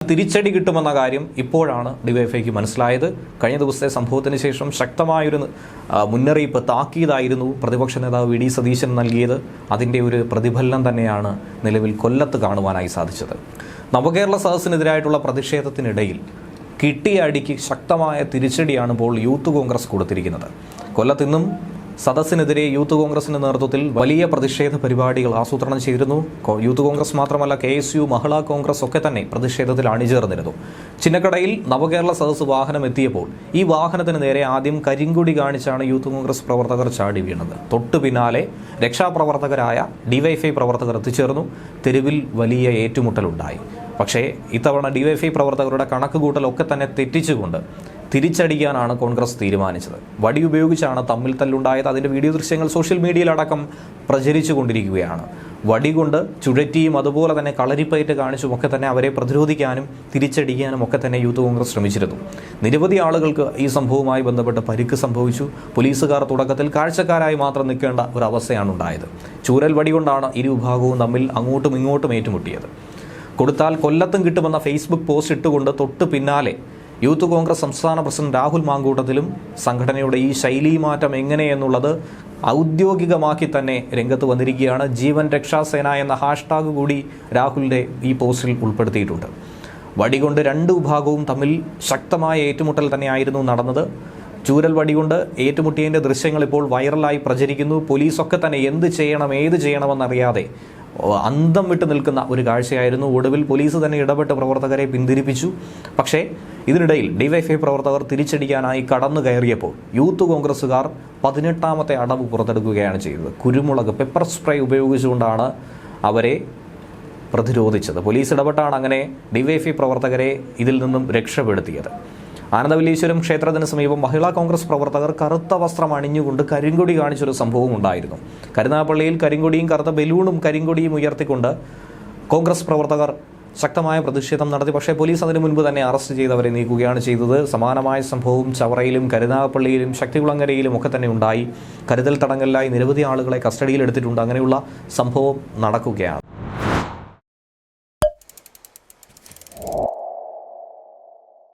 തിരിച്ചടി കിട്ടുമെന്ന കാര്യം ഇപ്പോഴാണ് ഡിവൈഎഫ്ഐക്ക് മനസ്സിലായത്. കഴിഞ്ഞ ദിവസത്തെ സംഭവത്തിന് ശേഷം ശക്തമായൊരു മുന്നറിയിപ്പ്, താക്കീതായിരുന്നു പ്രതിപക്ഷ നേതാവ് വി ഡി സതീശൻ നൽകിയത്. അതിൻ്റെ ഒരു പ്രതിഫലനം തന്നെയാണ് നിലവിൽ കൊല്ലത്ത് കാണുവാനായി സാധിച്ചത്. നവകേരള സദസ്സിനെതിരായിട്ടുള്ള പ്രതിഷേധത്തിനിടയിൽ കിട്ടിയ അടിക്ക് ശക്തമായ തിരിച്ചടിയാണ് ഇപ്പോൾ യൂത്ത് കോൺഗ്രസ് കൊടുത്തിരിക്കുന്നത്. കൊല്ലത്ത് ഇന്നും സദസ്സിനെതിരെ യൂത്ത് കോൺഗ്രസിന്റെ നേതൃത്വത്തിൽ വലിയ പ്രതിഷേധ പരിപാടികൾ ആസൂത്രണം ചെയ്തിരുന്നു. യൂത്ത് കോൺഗ്രസ് മാത്രമല്ല, KSU, മഹിളാ കോൺഗ്രസ് ഒക്കെ തന്നെ പ്രതിഷേധത്തിൽ അണിചേർന്നിരുന്നു. ചിന്നക്കടയിൽ നവകേരള സദസ്സ് വാഹനം എത്തിയപ്പോൾ ഈ വാഹനത്തിന് നേരെ ആദ്യം കരിങ്കൊടി കാണിച്ചാണ് യൂത്ത് കോൺഗ്രസ് പ്രവർത്തകർ ചാടി വീണത്. തൊട്ടു പിന്നാലെ രക്ഷാപ്രവർത്തകരായ ഡിവൈഎഫ്ഐ പ്രവർത്തകർ എത്തിച്ചേർന്നു. തെരുവിൽ വലിയ ഏറ്റുമുട്ടലുണ്ടായി. പക്ഷേ ഇത്തവണ ഡിവൈഎഫ്ഐ പ്രവർത്തകരുടെ കണക്കുകൂട്ടലൊക്കെ തന്നെ തെറ്റിച്ചുകൊണ്ട് തിരിച്ചടിക്കാനാണ് കോൺഗ്രസ് തീരുമാനിച്ചത്. വടി ഉപയോഗിച്ചാണ് തമ്മിൽ തല്ലുണ്ടായത്. അതിൻ്റെ വീഡിയോ ദൃശ്യങ്ങൾ സോഷ്യൽ മീഡിയയിലടക്കം പ്രചരിച്ചു കൊണ്ടിരിക്കുകയാണ്. വടി കൊണ്ട് ചുഴറ്റിയും അതുപോലെ തന്നെ കളരിപ്പയറ്റ് കാണിച്ചും ഒക്കെ തന്നെ അവരെ പ്രതിരോധിക്കാനും തിരിച്ചടിക്കാനും ഒക്കെ തന്നെ യൂത്ത് കോൺഗ്രസ് ശ്രമിച്ചിരുന്നു. നിരവധി ആളുകൾക്ക് ഈ സംഭവവുമായി ബന്ധപ്പെട്ട് പരിക്ക് സംഭവിച്ചു. പോലീസുകാർ തുടക്കത്തിൽ കാഴ്ചക്കാരായി മാത്രം നിൽക്കേണ്ട ഒരു അവസ്ഥയാണ് ഉണ്ടായത്. ചൂരൽ വടി കൊണ്ടാണ് ഇരുവിഭാഗവും തമ്മിൽ അങ്ങോട്ടും ഇങ്ങോട്ടും ഏറ്റുമുട്ടിയത്. കൊടുത്താൽ കൊല്ലത്തും കിട്ടുമെന്ന ഫേസ്ബുക്ക് പോസ്റ്റ് ഇട്ടുകൊണ്ട് തൊട്ട് പിന്നാലെ യൂത്ത് കോൺഗ്രസ് സംസ്ഥാന പ്രസിഡന്റ് രാഹുൽ മാങ്കൂട്ടത്തിലും സംഘടനയുടെ ഈ ശൈലീമാറ്റം എങ്ങനെയെന്നുള്ളത് ഔദ്യോഗികമാക്കി തന്നെ രംഗത്ത് വന്നിരിക്കുകയാണ്. ജീവൻ രക്ഷാസേന എന്ന ഹാഷ്ടാഗ് കൂടി രാഹുലിൻ്റെ ഈ പോസ്റ്റിൽ ഉൾപ്പെടുത്തിയിട്ടുണ്ട്. വടികൊണ്ട് രണ്ട് വിഭാഗവും തമ്മിൽ ശക്തമായ ഏറ്റുമുട്ടൽ തന്നെയായിരുന്നു നടന്നത്. ചൂരൽ വടികൊണ്ട് ഏറ്റുമുട്ടിയതിൻ്റെ ദൃശ്യങ്ങൾ ഇപ്പോൾ വൈറലായി പ്രചരിക്കുന്നു. പോലീസൊക്കെ തന്നെ എന്ത് ചെയ്യണം ഏത് ചെയ്യണമെന്നറിയാതെ അന്തം വിട്ട് നിൽക്കുന്ന ഒരു കാഴ്ചയായിരുന്നു. ഒടുവിൽ പോലീസ് തന്നെ ഇടപെട്ട് പ്രവർത്തകരെ പിന്തിരിപ്പിച്ചു. പക്ഷേ ഇതിനിടയിൽ ഡിവൈഎഫ്ഐ പ്രവർത്തകർ തിരിച്ചടിക്കാനായി കടന്നു കയറിയപ്പോൾ യൂത്ത് കോൺഗ്രസ്സുകാർ 18ാമത്തെ അടവ് പുറത്തെടുക്കുകയാണ് ചെയ്തത്. കുരുമുളക്, പെപ്പർ സ്പ്രേ ഉപയോഗിച്ചുകൊണ്ടാണ് അവരെ പ്രതിരോധിച്ചത്. പോലീസ് ഇടപെട്ടാണ് അങ്ങനെ ഡിവൈഎഫ്ഐ പ്രവർത്തകരെ ഇതിൽ നിന്നും രക്ഷപ്പെടുത്തിയത്. ആനന്ദവല്ലീശ്വരം ക്ഷേത്രത്തിന് സമീപം മഹിളാ കോൺഗ്രസ് പ്രവർത്തകർ കറുത്ത വസ്ത്രം അണിഞ്ഞുകൊണ്ട് കരിങ്കൊടി കാണിച്ചൊരു സംഭവം ഉണ്ടായിരുന്നു. കരുനാഗപ്പള്ളിയിൽ കരിങ്കൊടിയും കറുത്ത ബലൂണും കരിങ്കൊടിയും ഉയർത്തിക്കൊണ്ട് കോൺഗ്രസ് പ്രവർത്തകർ ശക്തമായ പ്രതിഷേധം നടത്തി. പക്ഷേ പോലീസ് അതിനു മുൻപ് തന്നെ അറസ്റ്റ് ചെയ്തവരെ നീക്കുകയാണ് ചെയ്തത്. സമാനമായ സംഭവം ചവറയിലും കരുനാഗപ്പള്ളിയിലും ശക്തികുളങ്ങരയിലും ഒക്കെ തന്നെ ഉണ്ടായി. കരുതൽ തടങ്കലിലായി നിരവധി ആളുകളെ കസ്റ്റഡിയിലെടുത്തിട്ടുണ്ട്. അങ്ങനെയുള്ള സംഭവം നടക്കുകയാണ്.